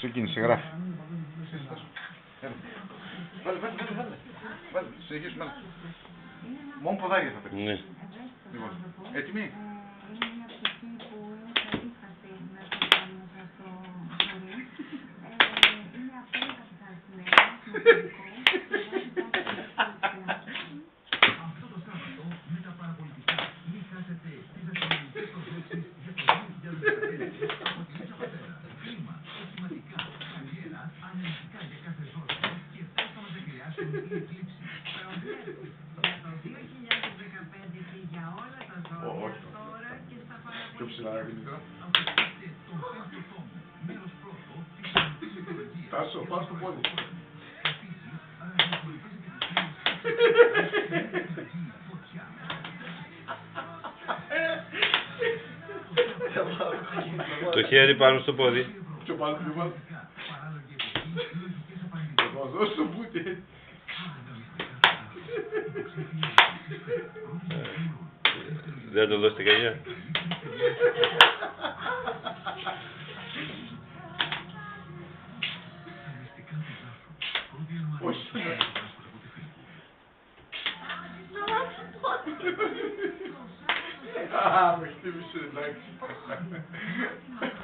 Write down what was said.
Ξεκίνησε, γράφει. Βάλε, συνεχίσουμε. Μόνο ποδάρια θα παίξει. Ναι. Λοιπόν, έτοιμοι. Είναι μια ψυχή που είναι περίστατη να το κάνουμε σε αυτό το ζωή. Είναι απόλυτα πειθαρχημένη, Αυτό το Σάββατο με τα παραπολιτικά μην χάσετε τις αστυνομικές προδόσεις για το 2015 από τη Λίτσα Πατέρα. Κλίμα, οχηματικά, καριέρα, αναλυτικά για κάθε ζώδιο και πώς θα μας επηρεάσουν οι εκλήψεις. Για το 2015 και για όλα τα ζώδια τώρα και στα Πιο ψηλά, Δημήτρα. Αποκτήστε τον 5ο τόμο, μέρος πρώτο της ελληνικής μυθολογίας. Τάσο, πάω στο πόδι. Επίσης, ραδιοφωνικές επιτυχίες, φωτιά. Το χέρι πάνω στο πόδι. Πιο πάνω, πιο πάνω. Παράλογη εποχή, λογικές απαντήσεις. Εγώ δώσω το μπούτι. Δεν το δώσετε κανένα. Όχι. Α, με χτύπησε, εντάξει.